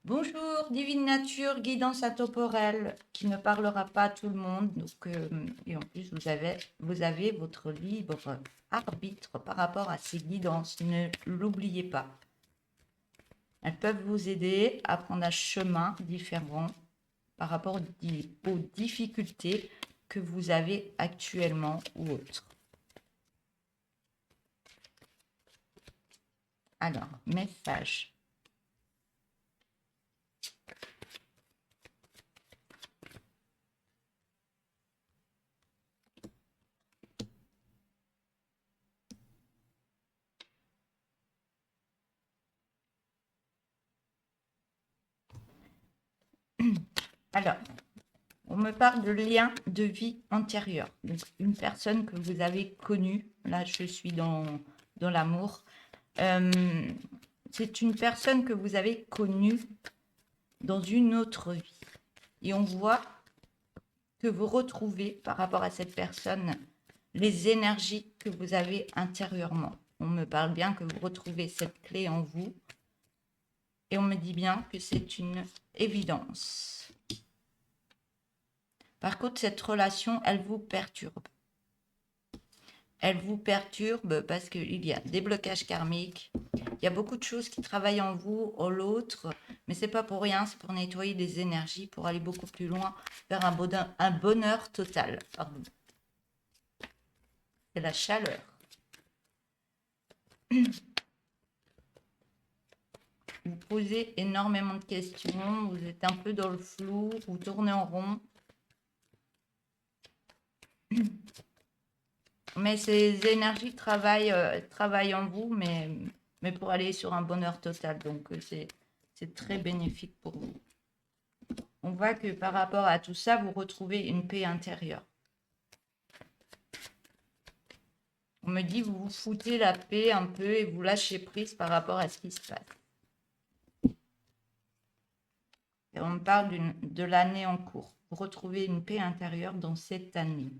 Bonjour, divine nature, guidance intemporelle, qui ne parlera pas à tout le monde. Donc, et en plus, vous avez votre libre arbitre par rapport à ces guidances. Ne l'oubliez pas. Elles peuvent vous aider à prendre un chemin différent par rapport aux difficultés que vous avez actuellement ou autres. Alors, message. Alors, on me parle de lien de vie antérieur. Donc, une personne que vous avez connue, là je suis dans l'amour, c'est une personne que vous avez connue dans une autre vie. Et on voit que vous retrouvez par rapport à cette personne les énergies que vous avez intérieurement. On me parle bien que vous retrouvez cette clé en vous. Et on me dit bien que c'est une évidence. Par contre, cette relation, elle vous perturbe. Elle vous perturbe parce qu'il y a des blocages karmiques, il y a beaucoup de choses qui travaillent en vous, en l'autre, mais c'est pas pour rien, c'est pour nettoyer des énergies, pour aller beaucoup plus loin, vers un bonheur total. Pardon. C'est la chaleur. Vous posez énormément de questions, vous êtes un peu dans le flou, vous tournez en rond. Mais ces énergies travaillent en vous, mais pour aller sur un bonheur total. Donc, c'est très bénéfique pour vous. On voit que par rapport à tout ça, vous retrouvez une paix intérieure. On me dit, vous vous foutez la paix un peu et vous lâchez prise par rapport à ce qui se passe. Et on me parle de l'année en cours. Vous retrouvez une paix intérieure dans cette année.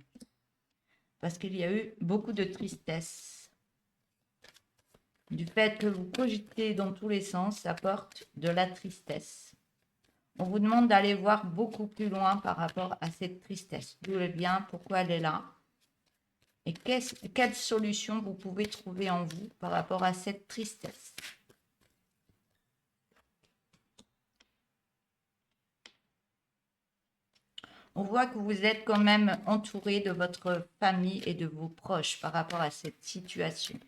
Parce qu'il y a eu beaucoup de tristesse. Du fait que vous cogitez dans tous les sens, ça porte de la tristesse. On vous demande d'aller voir beaucoup plus loin par rapport à cette tristesse. D'où elle vient, pourquoi elle est là. Et quelle solution vous pouvez trouver en vous par rapport à cette tristesse. On voit que vous êtes quand même entouré de votre famille et de vos proches par rapport à cette situation.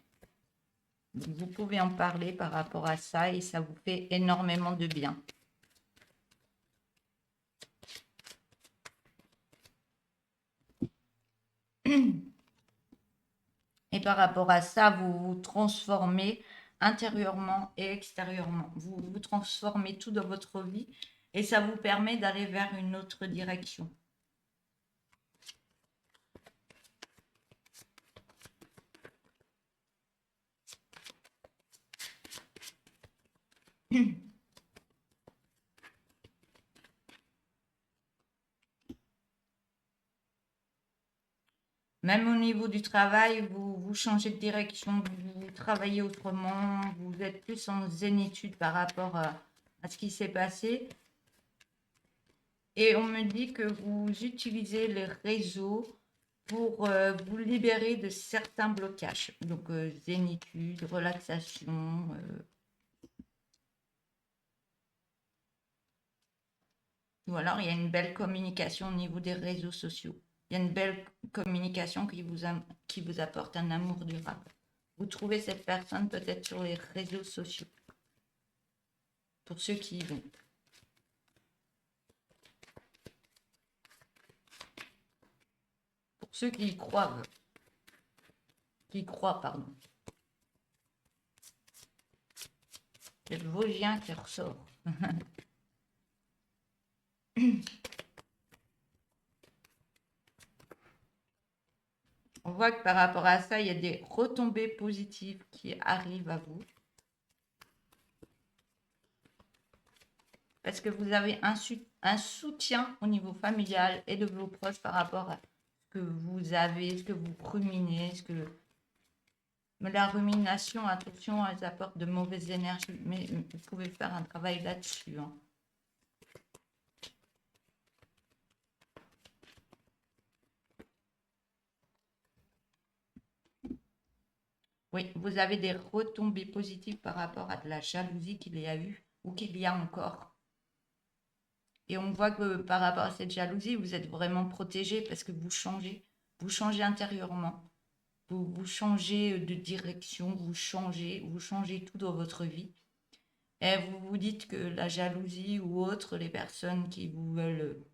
Vous pouvez en parler par rapport à ça et ça vous fait énormément de bien. Et par rapport à ça, vous vous transformez intérieurement et extérieurement. Vous vous transformez tout dans votre vie et ça vous permet d'aller vers une autre direction. Même au niveau du travail, vous changez de direction, vous travaillez autrement, vous êtes plus en zénitude par rapport à ce qui s'est passé. Et on me dit que vous utilisez les réseaux pour vous libérer de certains blocages. Donc, zénitude, relaxation. Ou alors, il y a une belle communication au niveau des réseaux sociaux. Il y a une belle communication qui vous apporte un amour durable. Vous trouvez cette personne peut-être sur les réseaux sociaux. Pour ceux qui y vont. Pour ceux qui y croient. Qui y croient, pardon. C'est le Vosgien qui ressort. On voit que par rapport à ça, il y a des retombées positives qui arrivent à vous. Parce que vous avez un soutien au niveau familial et de vos proches par rapport à ce que vous avez, ce que vous ruminez, Mais la rumination, attention, elles apportent de mauvaises énergies. Mais vous pouvez faire un travail là-dessus. Hein. Oui, vous avez des retombées positives par rapport à de la jalousie qu'il y a eu ou qu'il y a encore. Et on voit que par rapport à cette jalousie, vous êtes vraiment protégé parce que vous changez intérieurement, vous changez de direction, vous changez tout dans votre vie. Et vous vous dites que la jalousie ou autre, les personnes qui vous veulent,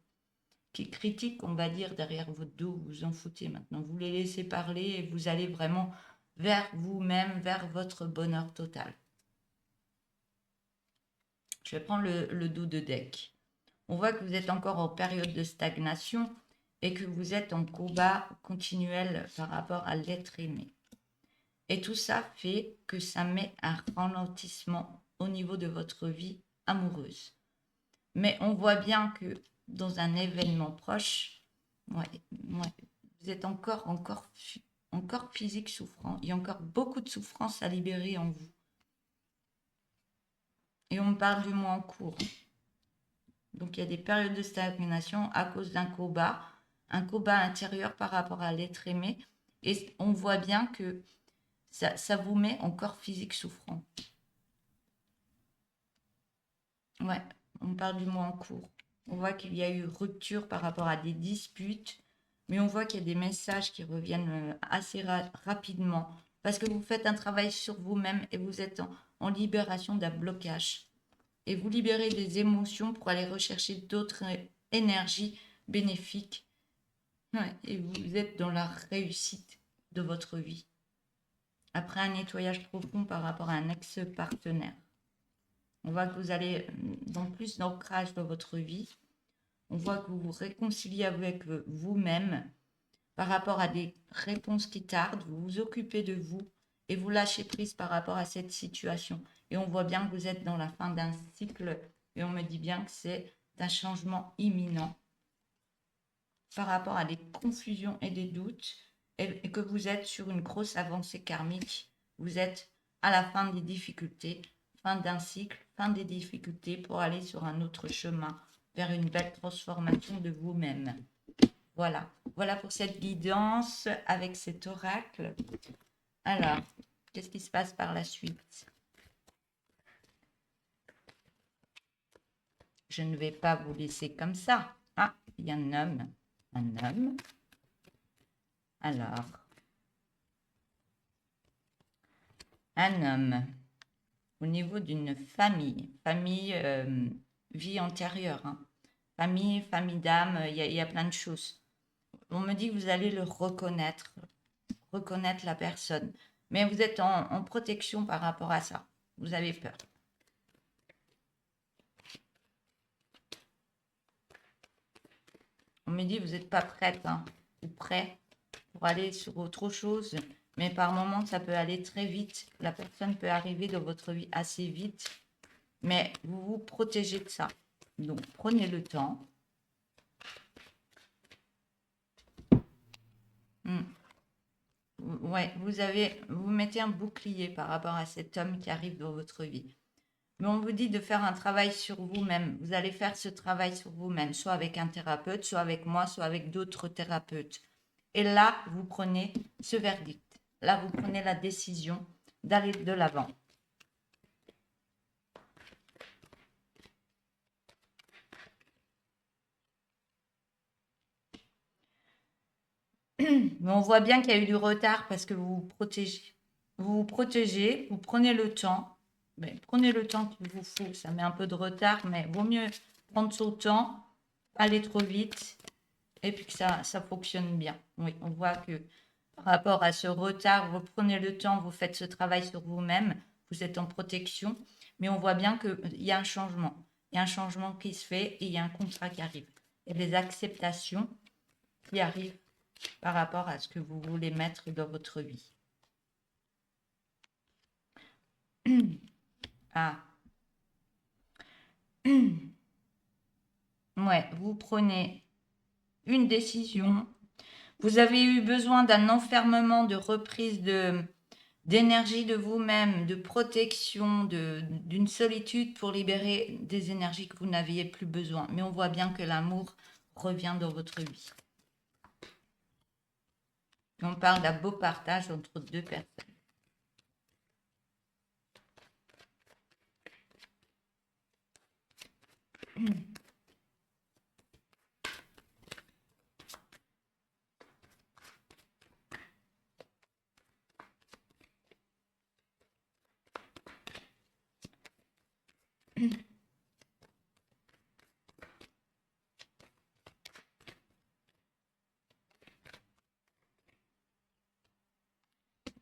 qui critiquent, on va dire, derrière votre dos, vous en foutez maintenant. Vous les laissez parler et vous allez vraiment vers vous-même, vers votre bonheur total. Je vais prendre le dos de deck. On voit que vous êtes encore en période de stagnation et que vous êtes en combat continuel par rapport à l'être aimé. Et tout ça fait que ça met un ralentissement au niveau de votre vie amoureuse. Mais on voit bien que dans un événement proche, vous êtes encore physique souffrant. Il y a encore beaucoup de souffrance à libérer en vous. Et on me parle du mois en cours. Donc, il y a des périodes de stagnation à cause d'un combat, un combat intérieur par rapport à l'être aimé. Et on voit bien que ça vous met encore physique souffrant. Ouais, on parle du mois en cours. On voit qu'il y a eu rupture par rapport à des disputes, mais on voit qu'il y a des messages qui reviennent assez rapidement parce que vous faites un travail sur vous-même et vous êtes en libération d'un blocage. Et vous libérez des émotions pour aller rechercher d'autres énergies bénéfiques. Ouais, et vous êtes dans la réussite de votre vie. Après un nettoyage profond par rapport à un ex-partenaire. On voit que vous allez dans plus d'ancrage dans votre vie. On voit que vous vous réconciliez avec vous-même par rapport à des réponses qui tardent. Vous vous occupez de vous et vous lâchez prise par rapport à cette situation. Et on voit bien que vous êtes dans la fin d'un cycle et on me dit bien que c'est un changement imminent par rapport à des confusions et des doutes et que vous êtes sur une grosse avancée karmique. Vous êtes à la fin des difficultés, fin d'un cycle, fin des difficultés pour aller sur un autre chemin vers une belle transformation de vous-même. Voilà. Voilà pour cette guidance avec cet oracle. Alors, qu'est-ce qui se passe par la suite? Je ne vais pas vous laisser comme ça. Ah, il y a un homme. Un homme. Alors, un homme au niveau d'une famille. Famille, vie antérieure. Hein. Famille d'âme, il y a plein de choses. On me dit que vous allez le reconnaître la personne. Mais vous êtes en protection par rapport à ça. Vous avez peur. On me dit que vous n'êtes pas prête ou prêt pour aller sur autre chose. Mais par moments, ça peut aller très vite. La personne peut arriver dans votre vie assez vite. Mais vous vous protégez de ça. Donc, prenez le temps. Ouais, vous mettez un bouclier par rapport à cet homme qui arrive dans votre vie. Mais on vous dit de faire un travail sur vous-même. Vous allez faire ce travail sur vous-même, soit avec un thérapeute, soit avec moi, soit avec d'autres thérapeutes. Et là, vous prenez ce verdict. Là, vous prenez la décision d'aller de l'avant. Mais on voit bien qu'il y a eu du retard parce que vous vous protégez. Vous vous protégez, vous prenez le temps. Mais prenez le temps qu'il vous faut. Ça met un peu de retard, mais vaut mieux prendre son temps, aller trop vite, et puis que ça fonctionne bien. Oui, on voit que par rapport à ce retard, vous prenez le temps, vous faites ce travail sur vous-même, vous êtes en protection, mais on voit bien qu'il y a un changement. Il y a un changement qui se fait et il y a un contrat qui arrive. Il y a des acceptations qui arrivent par rapport à ce que vous voulez mettre dans votre vie. Ah. Ouais, vous prenez une décision. Vous avez eu besoin d'un enfermement de reprise d'énergie de vous-même, de protection, d'une solitude pour libérer des énergies que vous n'aviez plus besoin. Mais on voit bien que l'amour revient dans votre vie. On parle d'un beau partage entre deux personnes.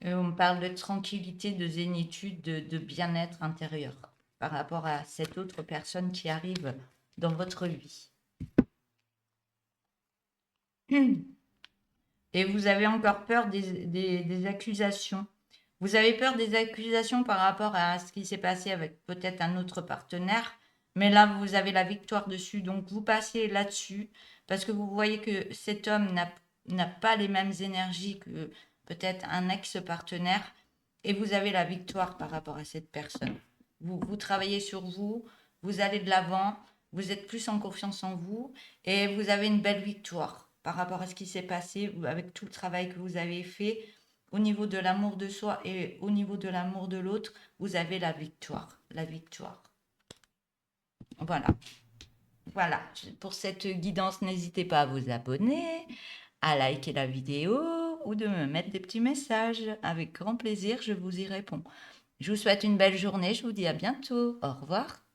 Et on parle de tranquillité, de zénitude, de bien-être intérieur par rapport à cette autre personne qui arrive dans votre vie. Et vous avez encore peur des accusations. Vous avez peur des accusations par rapport à ce qui s'est passé avec peut-être un autre partenaire, mais là, vous avez la victoire dessus. Donc, vous passez là-dessus parce que vous voyez que cet homme n'a pas les mêmes énergies que peut-être un ex-partenaire et vous avez la victoire par rapport à cette personne. Vous travaillez sur vous, vous allez de l'avant, vous êtes plus en confiance en vous et vous avez une belle victoire par rapport à ce qui s'est passé avec tout le travail que vous avez fait. Au niveau de l'amour de soi et au niveau de l'amour de l'autre, vous avez la victoire. La victoire. Voilà. Voilà. Pour cette guidance, n'hésitez pas à vous abonner, à liker la vidéo ou de me mettre des petits messages. Avec grand plaisir, je vous y réponds. Je vous souhaite une belle journée. Je vous dis à bientôt. Au revoir.